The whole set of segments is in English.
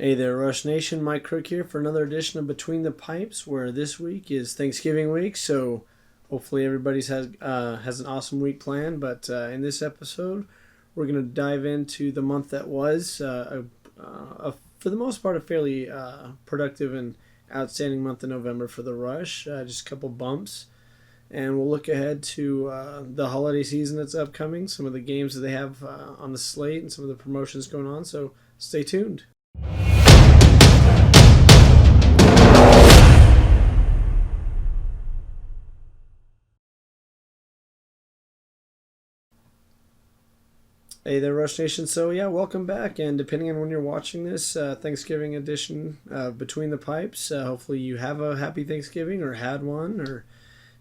Hey there, Rush Nation. Mike Crook here for another edition of Between the Pipes, where this week is Thanksgiving week, so hopefully everybody's has an awesome week planned. But in this episode, we're going to dive into the month that was, for the most part, a fairly productive and outstanding month in November for the Rush. Just a couple bumps. And we'll look ahead to the holiday season that's upcoming, some of the games that they have on the slate, and some of the promotions going on, so stay tuned. Hey there, Rush Nation. So yeah, welcome back, and depending on when you're watching this Thanksgiving edition of Between the Pipes, hopefully you have a happy Thanksgiving or had one, or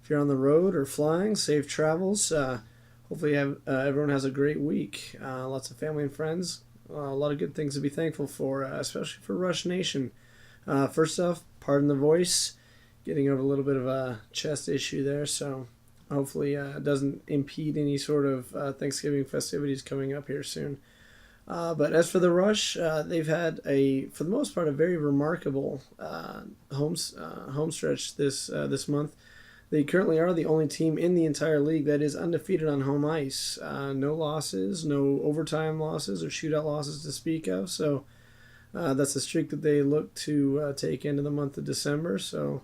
if you're on the road or flying, safe travels. Hopefully everyone has a great week. Lots of family and friends. A lot of good things to be thankful for, especially for Rush Nation. First off, pardon the voice. Getting over a little bit of a chest issue there, so hopefully it doesn't impede any sort of Thanksgiving festivities coming up here soon. But as for the Rush, they've had for the most part, a very remarkable home stretch this month. They currently are the only team in the entire league that is undefeated on home ice. No losses, no overtime losses or shootout losses to speak of. So that's a streak that they look to take into the month of December. So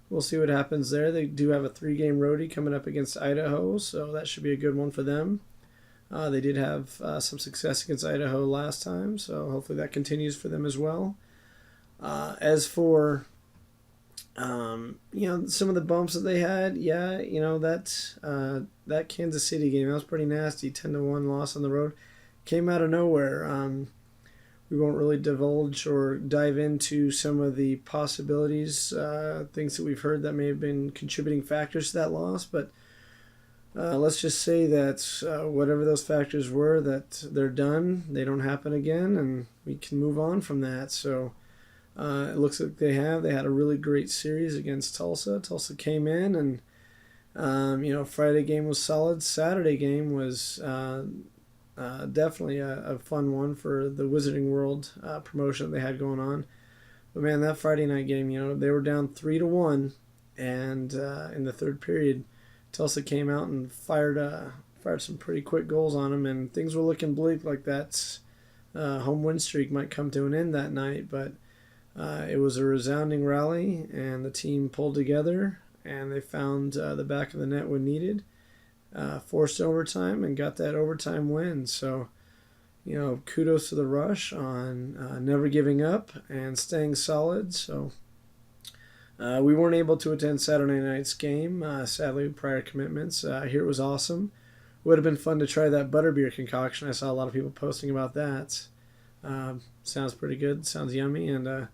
we'll see what happens there. They do have a 3-game roadie coming up against Idaho, so that should be a good one for them. They did have some success against Idaho last time, so hopefully that continues for them as well. As for some of the bumps that they had, that Kansas City game, that was pretty nasty. 10-1 loss on the road, came out of nowhere. We won't really divulge or dive into some of the possibilities, things that we've heard that may have been contributing factors to that loss, but let's just say that whatever those factors were, that they're done, they don't happen again, and we can move on from that. So it looks like they had a really great series against Tulsa. Tulsa came in, and Friday game was solid. Saturday game was definitely a fun one for the Wizarding World promotion that they had going on. But man, that Friday night game, they were down 3-1, and in the third period, Tulsa came out and fired some pretty quick goals on them, and things were looking bleak, like that home win streak might come to an end that night. But it was a resounding rally, and the team pulled together, and they found the back of the net when needed. Forced overtime and got that overtime win. So, kudos to the Rush on never giving up and staying solid. So, we weren't able to attend Saturday night's game, sadly, with prior commitments. Here it was awesome. Would have been fun to try that butterbeer concoction. I saw a lot of people posting about that. Sounds pretty good. Sounds yummy. And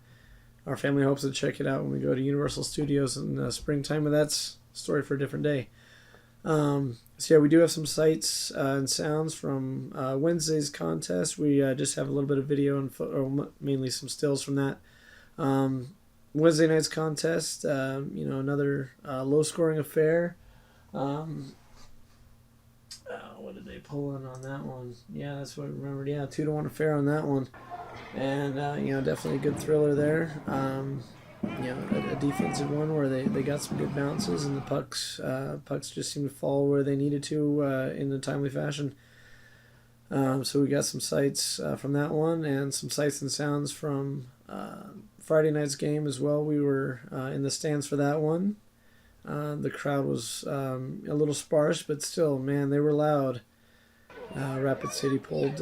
our family hopes to check it out when we go to Universal Studios in the springtime, but that's a story for a different day. So yeah, we do have some sights and sounds from Wednesday's contest. We just have a little bit of video and mainly some stills from that. Wednesday night's contest, another low-scoring affair. What did they pull in on that one? Yeah, that's what I remembered. Yeah, 2-1 affair on that one. And, definitely a good thriller there. A defensive one where they got some good bounces, and the pucks just seemed to fall where they needed to in a timely fashion. So we got some sights from that one, and some sights and sounds from Friday night's game as well. We were in the stands for that one. The crowd was a little sparse, but still, man, they were loud. Rapid City pulled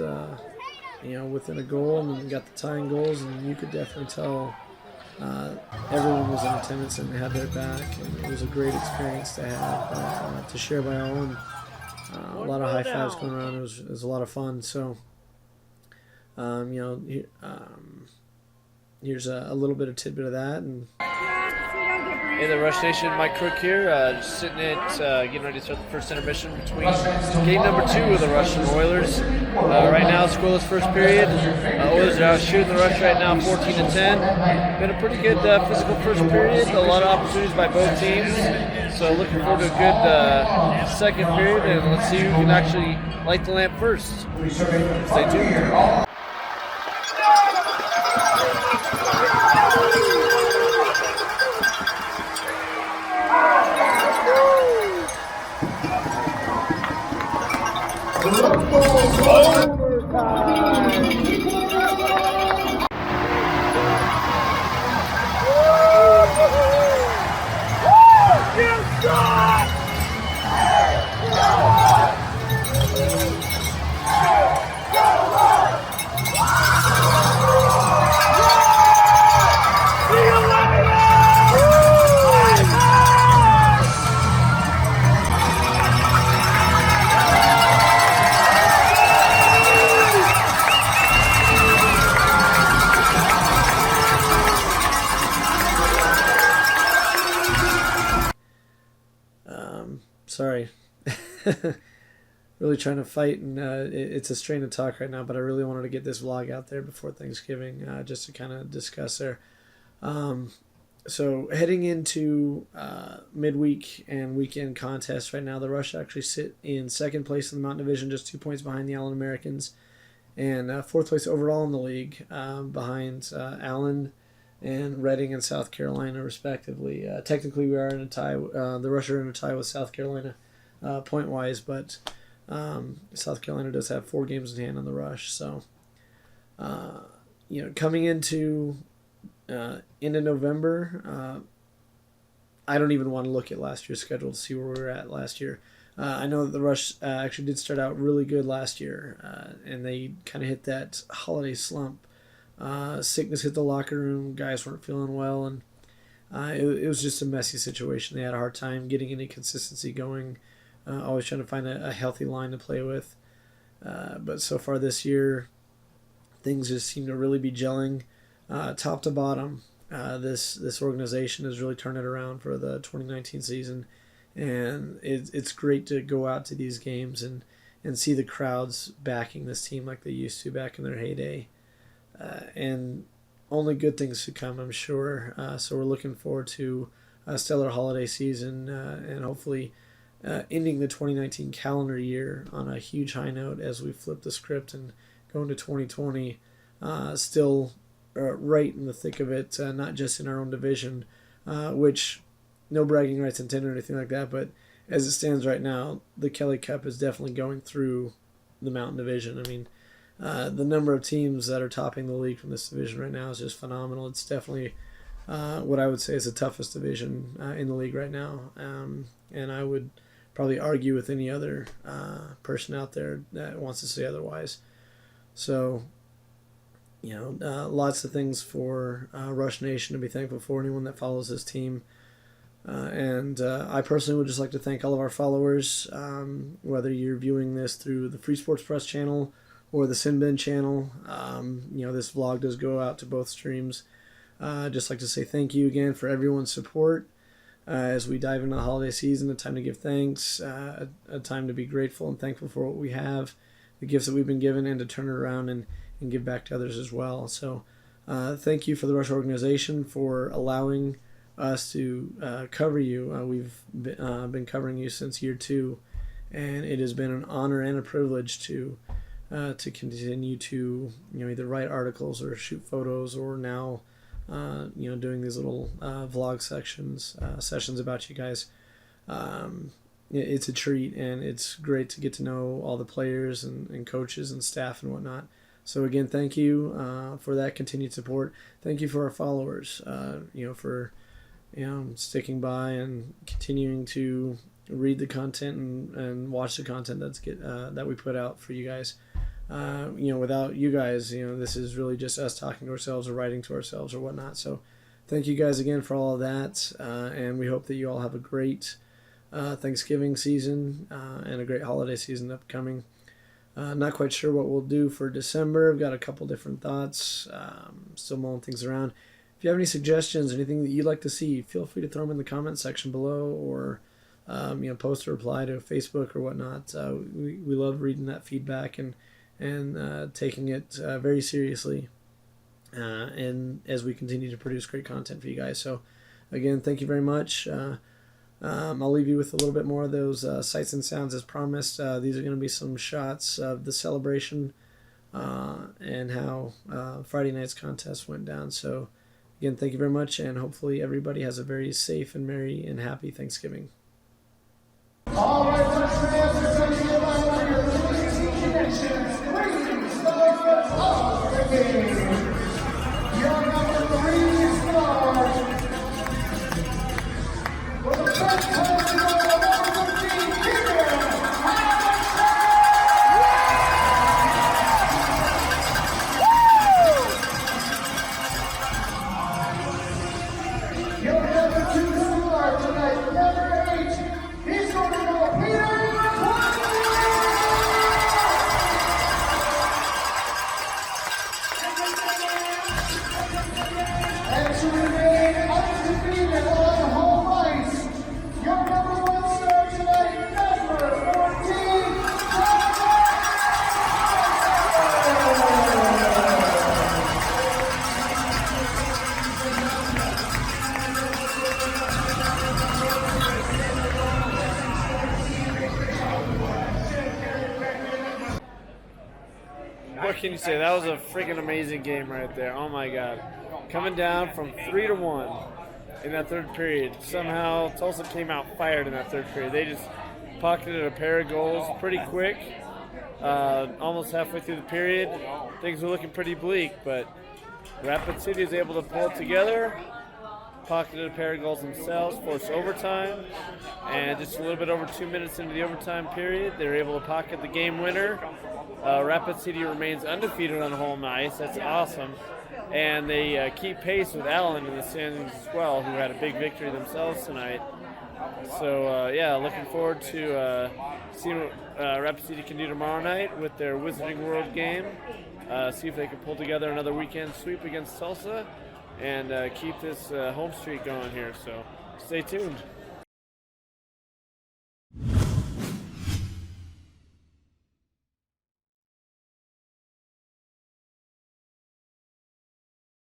within a goal and got the tying goals, and you could definitely tell everyone was in attendance and they had their back, and it was a great experience to have to share by all, and a lot of high fives going around. It was a lot of fun. So here's a little bit of tidbit of that. And hey, the Rush Nation, Mike Crook here, just sitting at getting ready to start the first intermission between game number 2 of the Rush and Oilers. Right now, scoreless first period. Oilers are out shooting the Rush right now, 14-10. Been a pretty good physical first period. A lot of opportunities by both teams. So looking forward to a good second period, and let's see who can actually light the lamp first. Stay tuned. Sorry. Really trying to fight, and it's a strain of talk right now, but I really wanted to get this vlog out there before Thanksgiving, just to kind of discuss there. So heading into midweek and weekend contests right now, the Rush actually sit in second place in the Mountain Division, just 2 points behind the Allen Americans, and fourth place overall in the league, behind Allen and Reading and South Carolina, respectively. Technically, we are in a tie. The Rush are in a tie with South Carolina, point-wise, but South Carolina does have 4 games in hand on the Rush. So, coming into November, I don't even want to look at last year's schedule to see where we were at last year. I know that the Rush actually did start out really good last year, and they kind of hit that holiday slump. Sickness hit the locker room, guys weren't feeling well, and it was just a messy situation. They had a hard time getting any consistency going, always trying to find a healthy line to play with. But so far this year, things just seem to really be gelling. Top to bottom, this organization has really turned it around for the 2019 season, and it's great to go out to these games and see the crowds backing this team like they used to back in their heyday. And only good things to come, I'm sure. So we're looking forward to a stellar holiday season, and hopefully ending the 2019 calendar year on a huge high note as we flip the script and go into 2020, still right in the thick of it, not just in our own division, which no bragging rights intended or anything like that, but as it stands right now, the Kelly Cup is definitely going through the Mountain Division. I mean, the number of teams that are topping the league from this division right now is just phenomenal. It's definitely what I would say is the toughest division in the league right now, and I would probably argue with any other person out there that wants to say otherwise. So, lots of things for Rush Nation to be thankful for, anyone that follows this team. And I personally would just like to thank all of our followers, whether you're viewing this through the Free Sports Press channel or the Sin Bin channel. This vlog does go out to both streams. Just like to say thank you again for everyone's support as we dive into the holiday season. A time to give thanks, a time to be grateful and thankful for what we have, the gifts that we've been given, and to turn it around and give back to others as well. So thank you for the Rush organization for allowing us to cover you. We've been covering you since year 2, and it has been an honor and a privilege to continue to either write articles or shoot photos, or now doing these little vlog sessions about you guys. It's a treat, and it's great to get to know all the players and coaches and staff and whatnot. So again, thank you for that continued support. Thank you for our followers, for sticking by and continuing to read the content and watch the content that we put out for you guys. Without you guys, this is really just us talking to ourselves or writing to ourselves or whatnot. So thank you guys again for all of that, and we hope that you all have a great Thanksgiving season and a great holiday season upcoming. Not quite sure what we'll do for December. I've got a couple different thoughts, still mulling things around. If you have any suggestions, anything that you'd like to see, feel free to throw them in the comment section below, or post a reply to Facebook or whatnot. We love reading that feedback and taking it very seriously, and as we continue to produce great content for you guys. So again, thank you very much. I'll leave you with a little bit more of those sights and sounds as promised. These are going to be some shots of the celebration and how Friday night's contest went down. So again, thank you very much, and hopefully everybody has a very safe and merry and happy Thanksgiving. All right, let's dance to the connections. Three stars of the game. Your number 3 star. For the first time in the 15 years, your number 2 star tonight, number 8. He's going to go Peter. And to remain undefeated on home ice, your number 1 star tonight, can you say? That was a freaking amazing game right there. Oh my God. Coming down from 3-1 in that third period. Somehow Tulsa came out fired in that third period. They just pocketed a pair of goals pretty quick. Almost halfway through the period, things were looking pretty bleak, but Rapid City was able to pull it together, pocketed a pair of goals themselves, forced overtime, and just a little bit over 2 minutes into the overtime period, they were able to pocket the game winner. Rapid City remains undefeated on home ice. That's awesome. And they keep pace with Allen in the standings as well, who had a big victory themselves tonight. So, looking forward to seeing what Rapid City can do tomorrow night with their Wizarding World game. See if they can pull together another weekend sweep against Tulsa and keep this home streak going here. So, stay tuned.